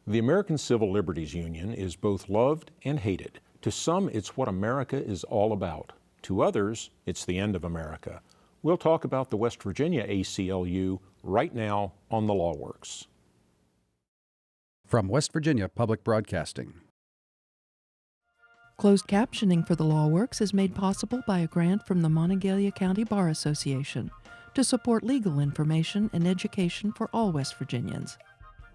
The American Civil Liberties Union is both loved and hated. To some, it's what America is all about. To others, it's the end of America. We'll talk about the West Virginia ACLU right now on The Law Works. From West Virginia Public Broadcasting. Closed captioning for The Law Works is made possible by a grant from the Monongalia County Bar Association to support legal information and education for all West Virginians.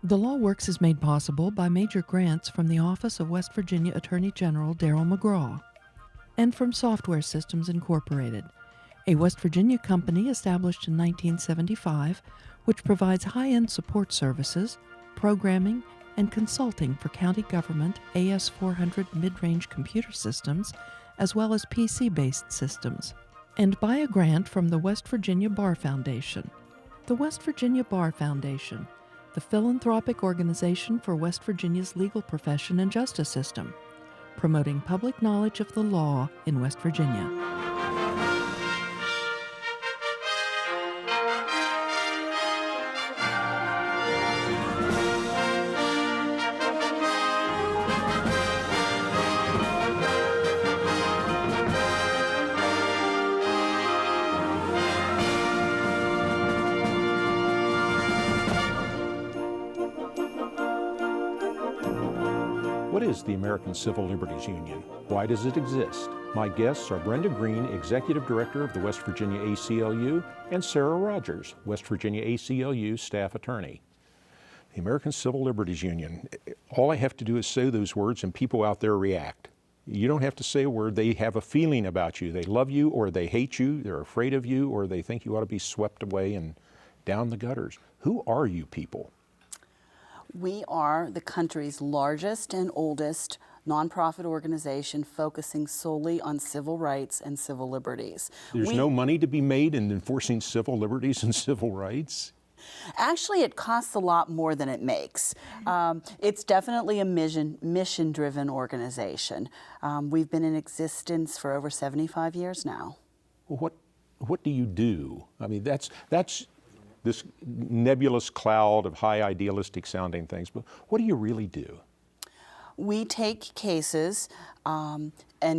The Law Works is made possible by major grants from the Office of West Virginia Attorney General Darrell McGraw and from Software Systems Incorporated, a West Virginia company established in 1975 which provides high-end support services, programming, and consulting for county government AS400 mid-range computer systems, as well as PC-based systems, and by a grant from the West Virginia Bar Foundation. The West Virginia Bar Foundation, the philanthropic organization for West Virginia's legal profession and justice system, promoting public knowledge of the law in West Virginia. What is the American Civil Liberties Union? Why does it exist? My guests are Brenda Green, Executive Director of the West Virginia ACLU, and Sarah Rogers, West Virginia ACLU Staff Attorney. The American Civil Liberties Union, all I have to do is say those words and people out there react. You don't have to say a word. They have a feeling about you. They love you or they hate you. They're afraid of you or they think you ought to be swept away and down the gutters. Who are you people? We are the country's largest and oldest nonprofit organization focusing solely on civil rights and civil liberties. There's no money to be made in enforcing civil liberties and civil rights? Actually, it costs a lot more than it makes. It's definitely a mission-driven organization. We've been in existence for over 75 years now. Well, what do you do? I mean, that's this nebulous cloud of high idealistic sounding things, but what do you really do? We take cases and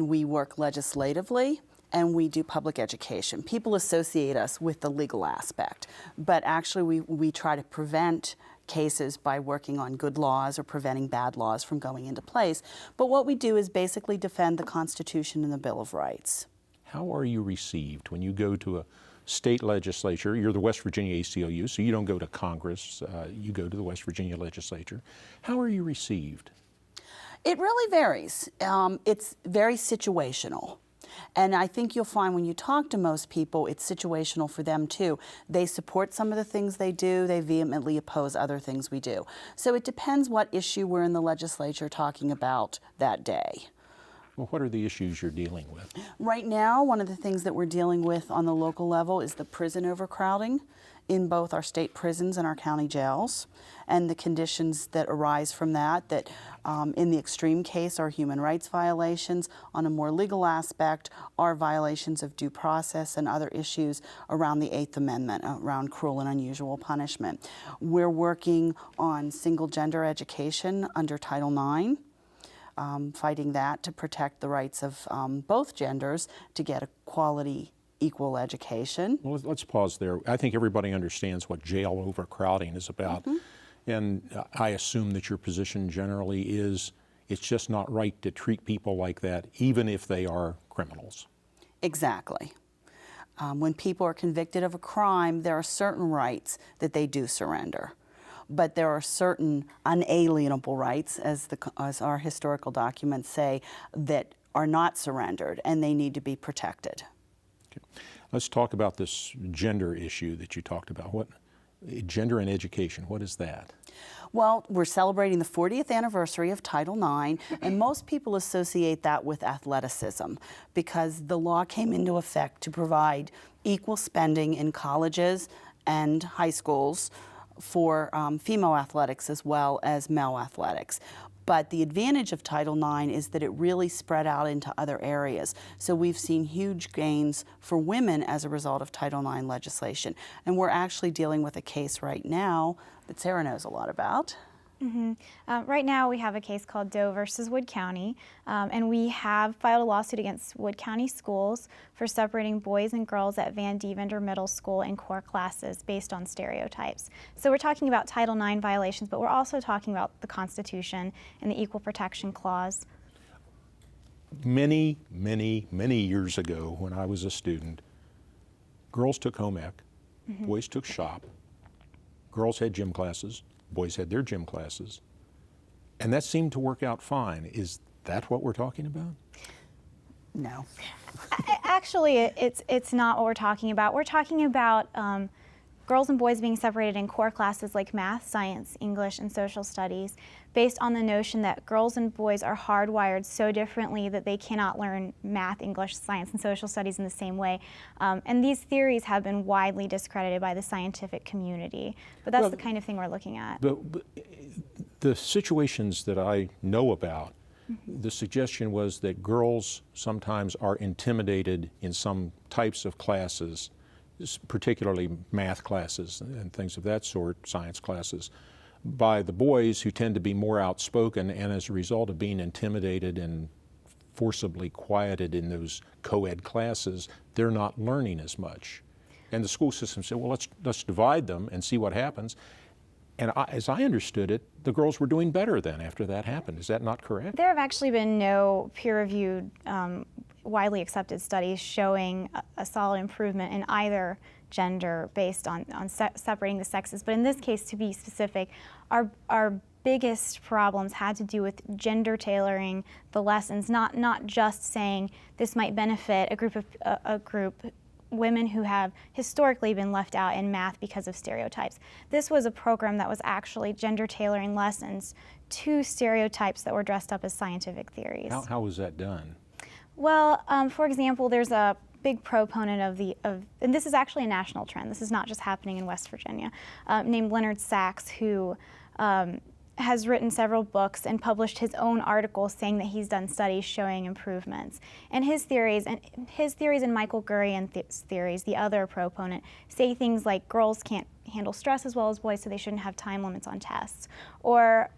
we work legislatively and we do public education. People associate us with the legal aspect, but actually we try to prevent cases by working on good laws or preventing bad laws from going into place. But what we do is basically defend the Constitution and the Bill of Rights. How are you received when you go to a state legislature? You're the West Virginia ACLU, so you don't go to Congress, you go to the West Virginia legislature. How are you received? It really varies. It's very situational. And I think you'll find when you talk to most people, it's situational for them too. They support some of the things they do, they vehemently oppose other things we do. So it depends what issue we're in the legislature talking about that day. Well, what are the issues you're dealing with? Right now, one of the things that we're dealing with on the local level is the prison overcrowding in both our state prisons and our county jails, and the conditions that arise from that, in the extreme case are human rights violations. On a more legal aspect are violations of due process and other issues around the Eighth Amendment, around cruel and unusual punishment. We're working on single gender education under Title IX. Fighting that to protect the rights of both genders to get a quality, equal education. Well, let's pause there. I think everybody understands what jail overcrowding is about. Mm-hmm. And I assume that your position generally is it's just not right to treat people like that, even if they are criminals. Exactly. When people are convicted of a crime, there are certain rights that they do surrender. But there are certain unalienable rights, as our historical documents say, that are not surrendered, and they need to be protected. Okay. Let's talk about this gender issue that you talked about. What gender and education, what is that? Well, we're celebrating the 40th anniversary of Title IX, and most people associate that with athleticism because the law came into effect to provide equal spending in colleges and high schools for female athletics as well as male athletics. But the advantage of Title IX is that it really spread out into other areas. So we've seen huge gains for women as a result of Title IX legislation. And we're actually dealing with a case right now that Sarah knows a lot about. Right now we have a case called Doe versus Wood County, and we have filed a lawsuit against Wood County schools for separating boys and girls at Van Deventer Middle School in core classes based on stereotypes. So we're talking about Title IX violations, but we're also talking about the Constitution and the Equal Protection Clause. Many, many, many years ago when I was a student, girls took home ec, boys took shop, girls had gym classes, boys had their gym classes, and that seemed to work out fine. Is that what we're talking about? No. Actually, it's not what we're talking about. We're talking about girls and boys being separated in core classes like math, science, English, and social studies based on the notion that girls and boys are hardwired so differently that they cannot learn math, English, science, and social studies in the same way. And these theories have been widely discredited by the scientific community. But that's the kind of thing we're looking at. The situations that I know about, the suggestion was that girls sometimes are intimidated in some types of classes, particularly math classes and things of that sort, science classes, by the boys who tend to be more outspoken, and as a result of being intimidated and forcibly quieted in those co-ed classes, they're not learning as much. And the school system said, well, let's divide them and see what happens. And as I understood it, the girls were doing better then after that happened. Is that not correct? There have actually been no peer-reviewed, widely accepted studies showing a solid improvement in either gender based on separating the sexes. But in this case, to be specific, our biggest problems had to do with gender tailoring the lessons, not just saying this might benefit a group women who have historically been left out in math because of stereotypes. This was a program that was actually gender tailoring lessons to stereotypes that were dressed up as scientific theories. How was that done? Well, for example, there's a big proponent and this is actually a national trend, this is not just happening in West Virginia, named Leonard Sachs, who has written several books and published his own articles saying that he's done studies showing improvements. And his theories and Michael Gurian's theories, the other proponent, say things like girls can't handle stress as well as boys, so they shouldn't have time limits on tests. Or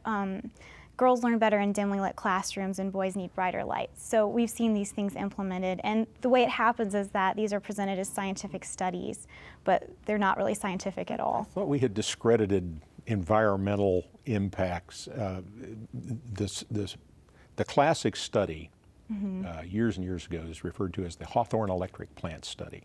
girls learn better in dimly lit classrooms and boys need brighter lights. So we've seen these things implemented, and the way it happens is that these are presented as scientific studies, but they're not really scientific at all. I thought we had discredited environmental impacts. The classic study years and years ago is referred to as the Hawthorne Electric Plant Study,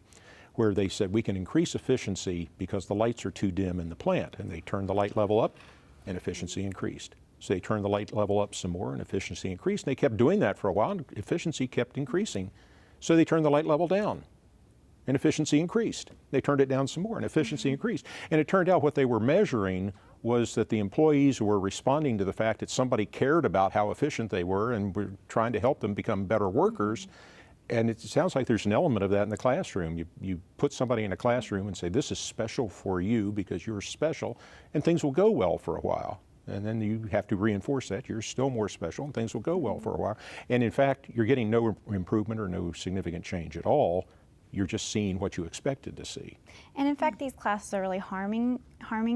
where they said we can increase efficiency because the lights are too dim in the plant, and they turned the light level up and efficiency increased. So they turned the light level up some more and efficiency increased, and they kept doing that for a while and efficiency kept increasing. So they turned the light level down and efficiency increased. They turned it down some more and efficiency increased. And it turned out what they were measuring was that the employees were responding to the fact that somebody cared about how efficient they were and were trying to help them become better workers. And it sounds like there's an element of that in the classroom. You put somebody in a classroom and say, this is special for you because you're special, and things will go well for a while. And then you have to reinforce that. You're still more special, and things will go well for a while. And in fact, you're getting no improvement or no significant change at all. You're just seeing what you expected to see. And in fact, these classes are really harming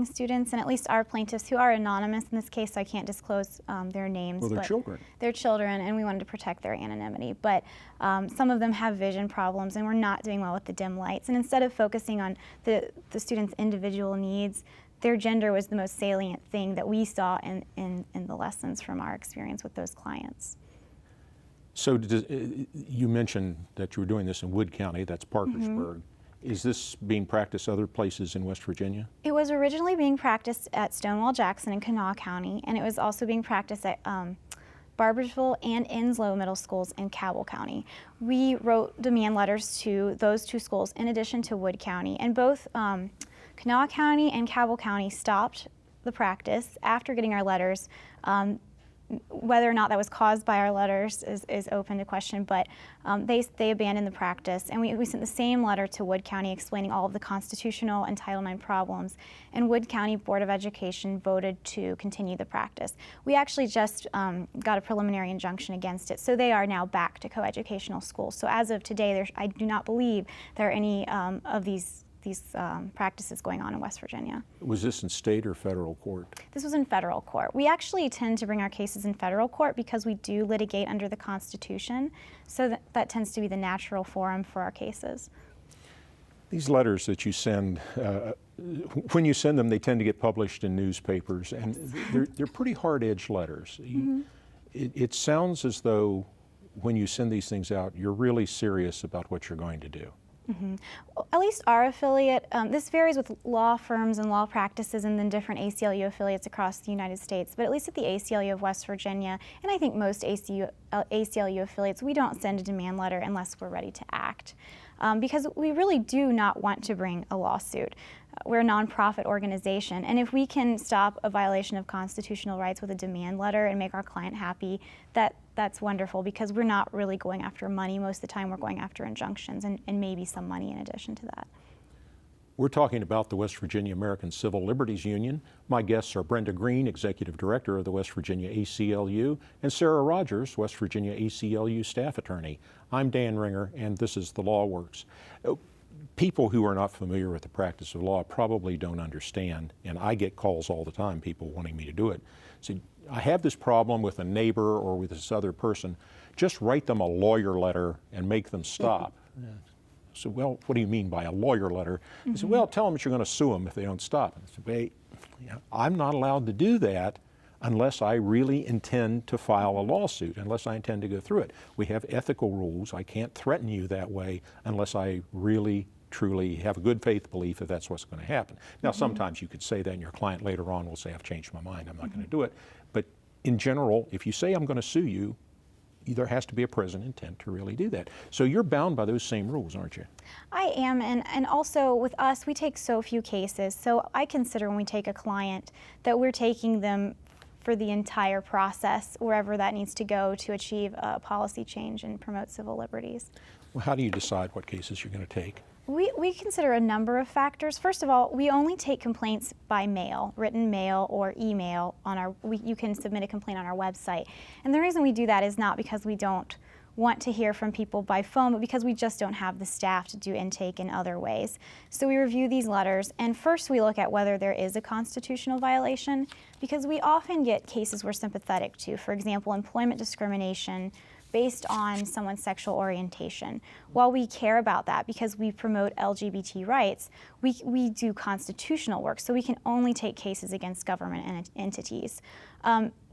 students, and at least our plaintiffs, who are anonymous in this case, so I can't disclose their names. Well, they're children. They're children, and we wanted to protect their anonymity. But some of them have vision problems, and we're not doing well with the dim lights. And instead of focusing on the students' individual needs, their gender was the most salient thing that we saw in the lessons from our experience with those clients. So you mentioned that you were doing this in Wood County, that's Parkersburg. Is this being practiced other places in West Virginia? It was originally being practiced at Stonewall Jackson in Kanawha County, and it was also being practiced at Barboursville and Enslow Middle Schools in Cabell County. We wrote demand letters to those two schools in addition to Wood County, and both Kanawha County and Cabell County stopped the practice after getting our letters. Whether or not that was caused by our letters is open to question, but they abandoned the practice. And we sent the same letter to Wood County explaining all of the constitutional and Title IX problems, and Wood County Board of Education voted to continue the practice. We actually just got a preliminary injunction against it, so they are now back to coeducational schools. So as of today, I do not believe there are any of these practices going on in West Virginia. Was this in state or federal court? This was in federal court. We actually tend to bring our cases in federal court because we do litigate under the Constitution, so that tends to be the natural forum for our cases. These letters that you send, when you send them, they tend to get published in newspapers, and they're pretty hard-edged letters. It sounds as though when you send these things out, you're really serious about what you're going to do. Well, at least our affiliate, this varies with law firms and law practices and then different ACLU affiliates across the United States, but at least at the ACLU of West Virginia, and I think most ACLU affiliates, we don't send a demand letter unless we're ready to act. Because we really do not want to bring a lawsuit. We're a nonprofit organization, and if we can stop a violation of constitutional rights with a demand letter and make our client happy, that's wonderful, because we're not really going after money. Most of the time we're going after injunctions and maybe some money in addition to that. We're talking about the West Virginia American Civil Liberties Union. My guests are Brenda Green, Executive Director of the West Virginia ACLU, and Sarah Rogers, West Virginia ACLU Staff Attorney. I'm Dan Ringer, and this is The Law Works. People who are not familiar with the practice of law probably don't understand, and I get calls all the time, people wanting me to do it. So I have this problem with a neighbor or with this other person. Just write them a lawyer letter and make them stop. So, well, what do you mean by a lawyer letter? He said, well, tell them that you're going to sue them if they don't stop. I said, wait, I'm not allowed to do that unless I really intend to file a lawsuit, unless I intend to go through it. We have ethical rules. I can't threaten you that way unless I really, truly have a good faith belief that that's what's going to happen. Now, sometimes you could say that, and your client later on will say, I've changed my mind, I'm not going to do it. But in general, if you say I'm going to sue you, there has to be a present intent to really do that. So you're bound by those same rules, aren't you? I am, and also with us, we take so few cases. So I consider when we take a client that we're taking them for the entire process, wherever that needs to go to achieve a policy change and promote civil liberties. Well, how do you decide what cases you're going to take? We consider a number of factors. First of all, we only take complaints by mail, written mail or email. You can submit a complaint on our website. And the reason we do that is not because we don't want to hear from people by phone, but because we just don't have the staff to do intake in other ways. So we review these letters, and first we look at whether there is a constitutional violation, because we often get cases we're sympathetic to. For example, employment discrimination based on someone's sexual orientation. While we care about that because we promote LGBT rights, we do constitutional work, so we can only take cases against government entities.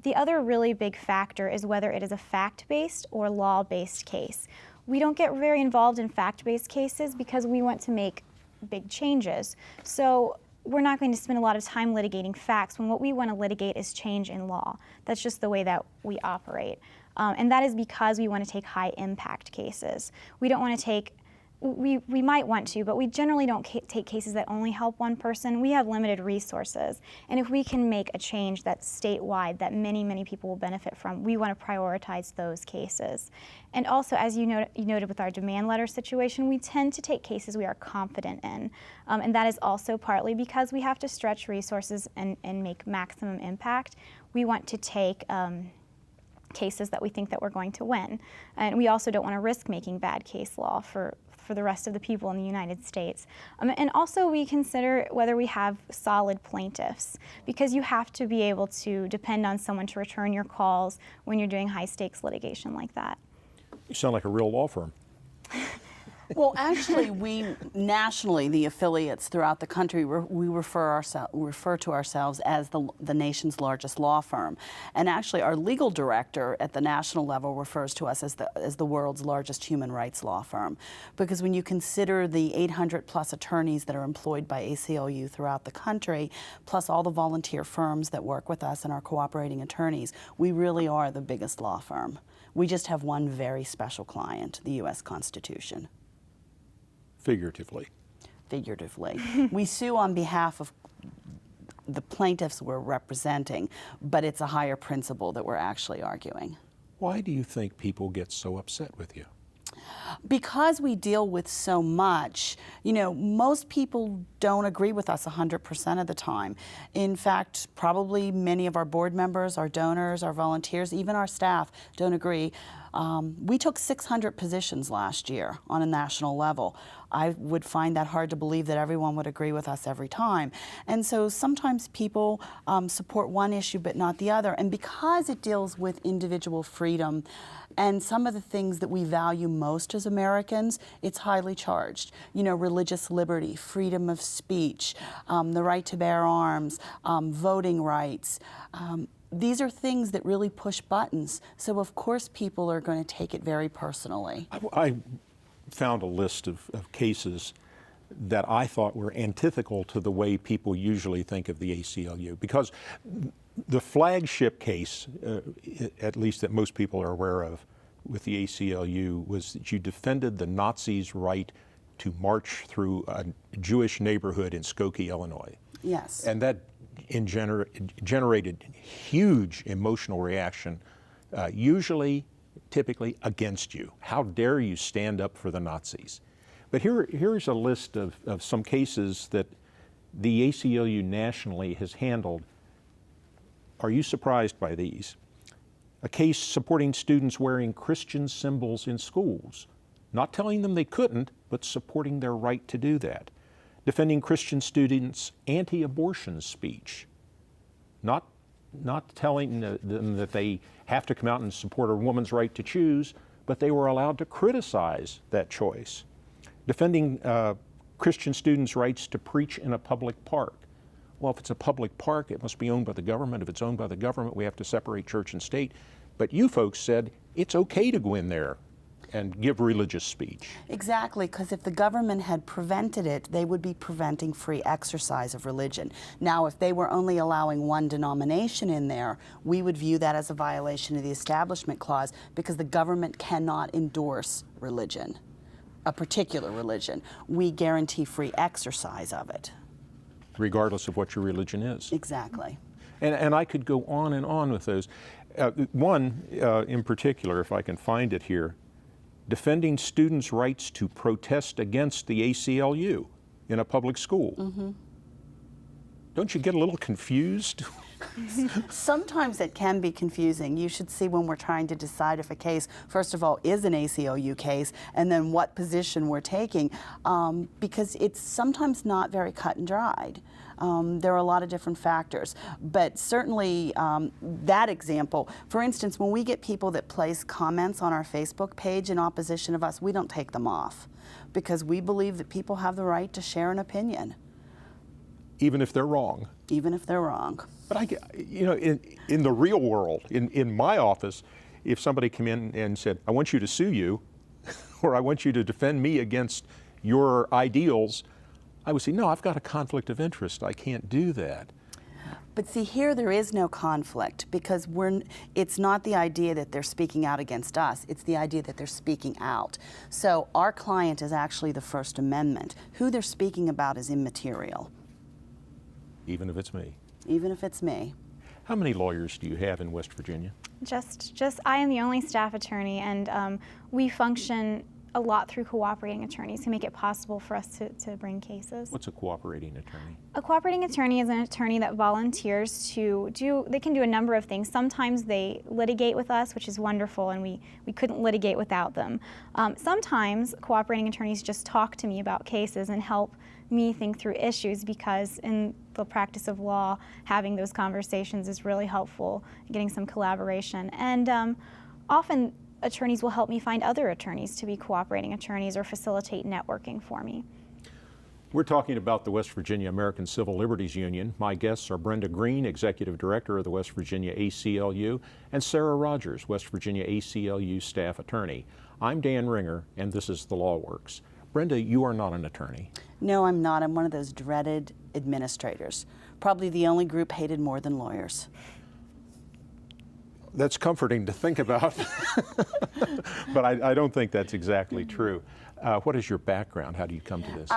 The other really big factor is whether it is a fact-based or law-based case. We don't get very involved in fact-based cases because we want to make big changes. So we're not going to spend a lot of time litigating facts when what we want to litigate is change in law. That's just the way that we operate. And that is because we want to take high impact cases. We don't want to take, we might want to, but we generally don't take cases that only help one person. We have limited resources. And if we can make a change that's statewide that many, many people will benefit from, we want to prioritize those cases. And also, as you noted with our demand letter situation, we tend to take cases we are confident in. And that is also partly because we have to stretch resources and make maximum impact. We want to take cases that we think that we're going to win. And we also don't want to risk making bad case law for the rest of the people in the United States. And also we consider whether we have solid plaintiffs, because you have to be able to depend on someone to return your calls when you're doing high stakes litigation like that. You sound like a real law firm. Well, actually, we nationally, the affiliates throughout the country, we refer to ourselves as the nation's largest law firm. And actually, our legal director at the national level refers to us as the world's largest human rights law firm. Because when you consider the 800 plus attorneys that are employed by ACLU throughout the country, plus all the volunteer firms that work with us and our cooperating attorneys, we really are the biggest law firm. We just have one very special client, the U.S. Constitution. Figuratively. Figuratively. We sue on behalf of the plaintiffs we're representing, but it's a higher principle that we're actually arguing. Why do you think people get so upset with you? Because we deal with so much, most people don't agree with us 100% of the time. In fact, probably many of our board members, our donors, our volunteers, even our staff don't agree. We took 600 positions last year on a national level. I would find that hard to believe that everyone would agree with us every time. And so sometimes people support one issue but not the other. And because it deals with individual freedom and some of the things that we value most as Americans, it's highly charged. You know, religious liberty, freedom of speech, the right to bear arms, voting rights. These are things that really push buttons. So of course people are going to take it very personally. I found a list of cases that I thought were antithetical to the way people usually think of the ACLU, because the flagship case, at least that most people are aware of with the ACLU, was that you defended the Nazis' right to march through a Jewish neighborhood in Skokie, Illinois. Yes. And that generated huge emotional reaction, typically against you. How dare you stand up for the Nazis? But here's a list of some cases that the ACLU nationally has handled. Are you surprised by these? A case supporting students wearing Christian symbols in schools, not telling them they couldn't, but supporting their right to do that. Defending Christian students' anti-abortion speech, not telling them that they have to come out and support a woman's right to choose, but they were allowed to criticize that choice. Defending Christian students' rights to preach in a public park. Well, if it's a public park, it must be owned by the government. If it's owned by the government, we have to separate church and state. But you folks said it's okay to go in there and give religious speech. Exactly, because if the government had prevented it, they would be preventing free exercise of religion. Now, if they were only allowing one denomination in there, we would view that as a violation of the Establishment Clause, because the government cannot endorse religion, a particular religion. We guarantee free exercise of it. Regardless of what your religion is. Exactly. And I could go on and on with those. One in particular, if I can find it here, defending students' rights to protest against the ACLU in a public school. Mm-hmm. Don't you get a little confused? Sometimes it can be confusing. You should see when we're trying to decide if a case, first of all, is an ACLU case, and then what position we're taking, because it's sometimes not very cut and dried. There are a lot of different factors, but certainly that example, for instance, when we get people that place comments on our Facebook page in opposition of us, we don't take them off, because we believe that people have the right to share an opinion. Even if they're wrong. Even if they're wrong. But in the real world, in my office, if somebody came in and said, I want you to sue you, or I want you to defend me against your ideals, I would say, no, I've got a conflict of interest. I can't do that. But see, here there is no conflict, because it's not the idea that they're speaking out against us, it's the idea that they're speaking out. So our client is actually the First Amendment. Who they're speaking about is immaterial. Even if it's me. Even if it's me. How many lawyers do you have in West Virginia? Just I am the only staff attorney, and we function a lot through cooperating attorneys who make it possible for us to bring cases. What's a cooperating attorney? A cooperating attorney is an attorney that volunteers they can do a number of things. Sometimes they litigate with us, which is wonderful, and we couldn't litigate without them. Sometimes cooperating attorneys just talk to me about cases and help me think through issues, because in the practice of law, having those conversations is really helpful, getting some collaboration. And often attorneys will help me find other attorneys to be cooperating attorneys or facilitate networking for me. We're talking about the West Virginia American Civil Liberties Union. My guests are Brenda Green, Executive Director of the West Virginia ACLU, and Sarah Rogers, West Virginia ACLU Staff Attorney. I'm Dan Ringer, and this is The Law Works. Brenda, you are not an attorney. No, I'm not. I'm one of those dreaded administrators. Probably the only group hated more than lawyers. That's comforting to think about, but I don't think that's exactly true. What is your background? How do you come to this?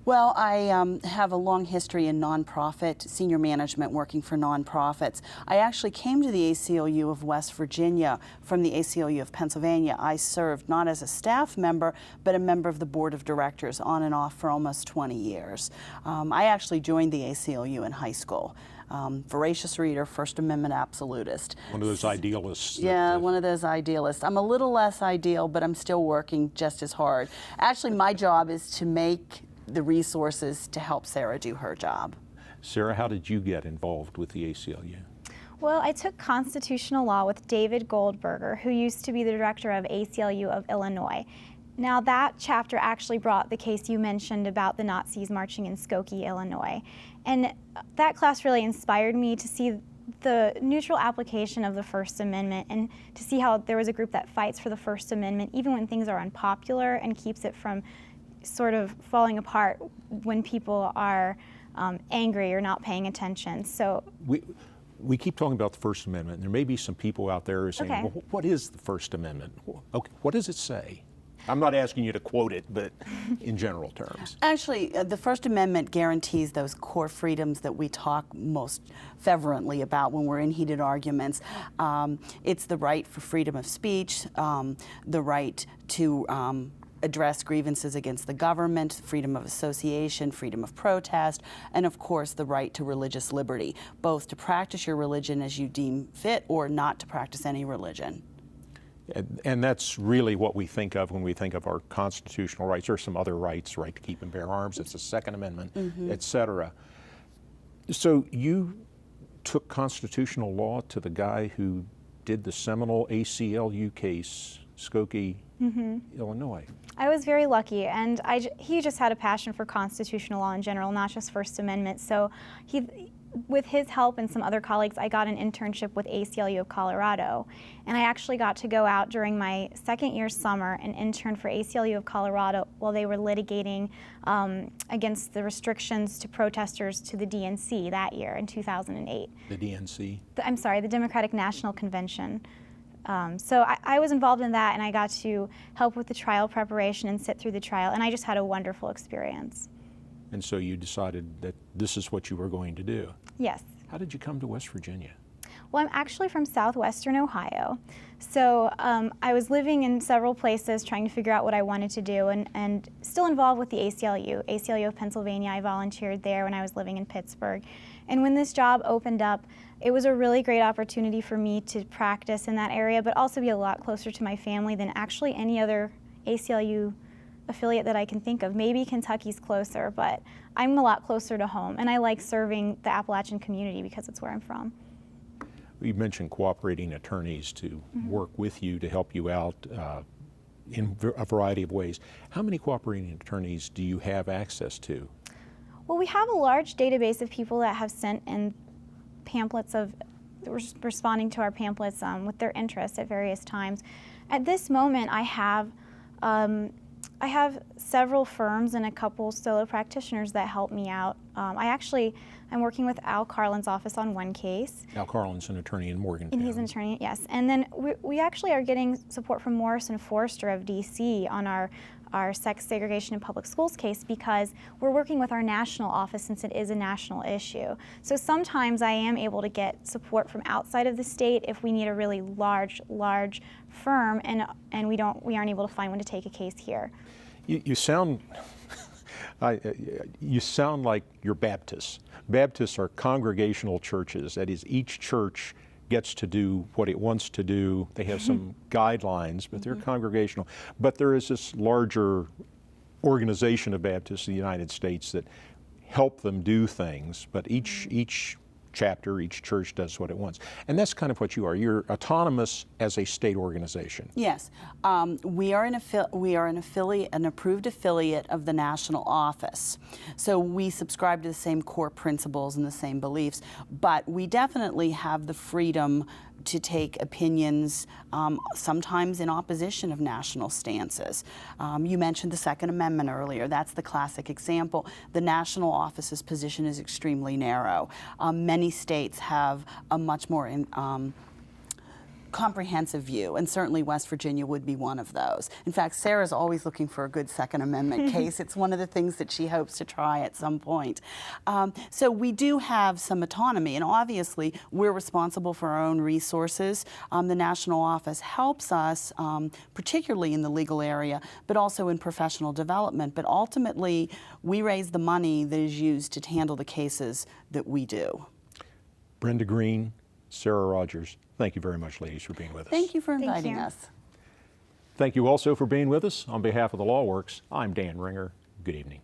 Well, I have a long history in nonprofit, senior management, working for nonprofits. I actually came to the ACLU of West Virginia from the ACLU of Pennsylvania. I served not as a staff member, but a member of the board of directors on and off for almost 20 years. I actually joined the ACLU in high school. voracious reader, First Amendment absolutist. One of those idealists. Yeah, one of those idealists. I'm a little less ideal, but I'm still working just as hard. Actually, my job is to make the resources to help Sarah do her job. Sarah, how did you get involved with the ACLU? Well, I took constitutional law with David Goldberger, who used to be the director of ACLU of Illinois. Now, that chapter actually brought the case you mentioned about the Nazis marching in Skokie, Illinois. And that class really inspired me to see the neutral application of the First Amendment and to see how there was a group that fights for the First Amendment even when things are unpopular and keeps it from sort of falling apart when people are angry or not paying attention. So we keep talking about the First Amendment, and there may be some people out there who are saying, Okay. well, what is the First Amendment? Okay, what does it say? I'm not asking you to quote it, but in general terms. Actually, the First Amendment guarantees those core freedoms that we talk most fervently about when we're in heated arguments. It's the right for freedom of speech, the right to address grievances against the government, freedom of association, freedom of protest, and of course the right to religious liberty, both to practice your religion as you deem fit or not to practice any religion. And that's really what we think of when we think of our constitutional rights. There are some other rights, right to keep and bear arms, it's the Second Amendment, et cetera. So you took constitutional law to the guy who did the seminal ACLU case, Skokie, Illinois. I was very lucky, and he just had a passion for constitutional law in general, not just First Amendment. So with his help and some other colleagues, I got an internship with ACLU of Colorado. And I actually got to go out during my second year summer and intern for ACLU of Colorado while they were litigating against the restrictions to protesters to the DNC that year in 2008. The DNC? I'm sorry, the Democratic National Convention. So I was involved in that, and I got to help with the trial preparation and sit through the trial, and I just had a wonderful experience. And so you decided that this is what you were going to do. Yes. How did you come to West Virginia? Well, I'm actually from southwestern Ohio. So I was living in several places trying to figure out what I wanted to do and still involved with the ACLU of Pennsylvania. I volunteered there when I was living in Pittsburgh. And when this job opened up, it was a really great opportunity for me to practice in that area, but also be a lot closer to my family than actually any other ACLU affiliate that I can think of. Maybe Kentucky's closer, but I'm a lot closer to home, and I like serving the Appalachian community because it's where I'm from. You mentioned cooperating attorneys to work with you to help you out in a variety of ways. How many cooperating attorneys do you have access to? Well, we have a large database of people that have sent in pamphlets of responding to our pamphlets with their interests at various times. At this moment, I have several firms and a couple solo practitioners that help me out. I'm working with Al Carlin's office on one case. Al Carlin's an attorney in Morgantown. And he's an attorney, yes. And then we actually are getting support from Morrison Forster of DC on our sex segregation in public schools case because we're working with our national office since it is a national issue. So sometimes I am able to get support from outside of the state if we need a really large firm and we aren't able to find one to take a case here. You sound you sound like you're Baptists. Baptists are congregational churches. That is, each church gets to do what it wants to do. They have some guidelines, but they're congregational. But there is this larger organization of Baptists in the United States that help them do things, but each chapter, each church does what it wants. And that's kind of what you are. You're autonomous as a state organization. Yes. We are an affiliate, an approved affiliate of the national office. So we subscribe to the same core principles and the same beliefs, but we definitely have the freedom to take opinions, sometimes in opposition of national stances. You mentioned the Second Amendment earlier. That's the classic example. The national office's position is extremely narrow. Many states have a much more comprehensive view, and certainly West Virginia would be one of those. In fact, Sarah's always looking for a good Second Amendment case. It's one of the things that she hopes to try at some point. So we do have some autonomy, and obviously we're responsible for our own resources. The national office helps us, particularly in the legal area, but also in professional development. But ultimately, we raise the money that is used to handle the cases that we do. Brenda Green, Sarah Rogers, thank you very much, ladies, for being with us. Thank you for Thank inviting you. us. Thank you also for being with us. On behalf of the Law Works, I'm Dan Ringer. Good evening.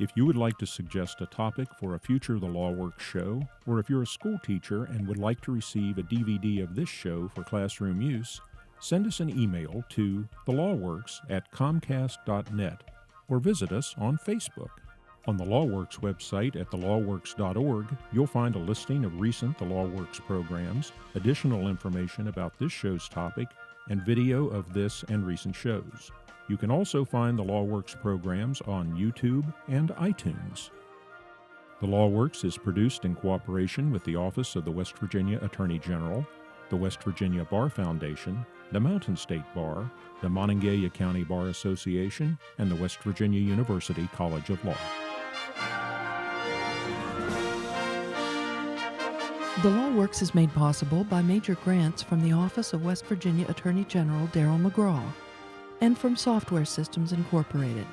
If you would like to suggest a topic for a future The Law Works show, or if you're a school teacher and would like to receive a DVD of this show for classroom use, send us an email to thelawworks@comcast.net or visit us on Facebook. On the Law Works website at thelawworks.org, you'll find a listing of recent The Law Works programs, additional information about this show's topic, and video of this and recent shows. You can also find the Law Works programs on YouTube and iTunes. The Law Works is produced in cooperation with the Office of the West Virginia Attorney General, the West Virginia Bar Foundation, the Mountain State Bar, the Monongalia County Bar Association, and the West Virginia University College of Law. The Law Works is made possible by major grants from the Office of West Virginia Attorney General Darrell McGraw and from Software Systems Incorporated,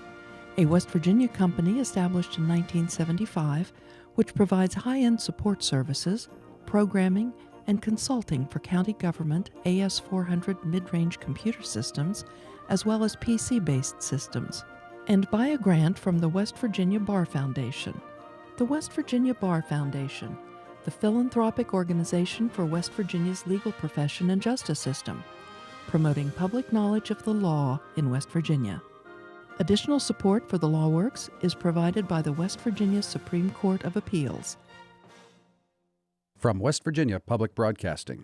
a West Virginia company established in 1975 which provides high-end support services, programming, and consulting for county government AS400 mid-range computer systems as well as PC-based systems, and by a grant from the West Virginia Bar Foundation. The West Virginia Bar Foundation, the philanthropic organization for West Virginia's legal profession and justice system, promoting public knowledge of the law in West Virginia. Additional support for the Law Works is provided by the West Virginia Supreme Court of Appeals. From West Virginia Public Broadcasting.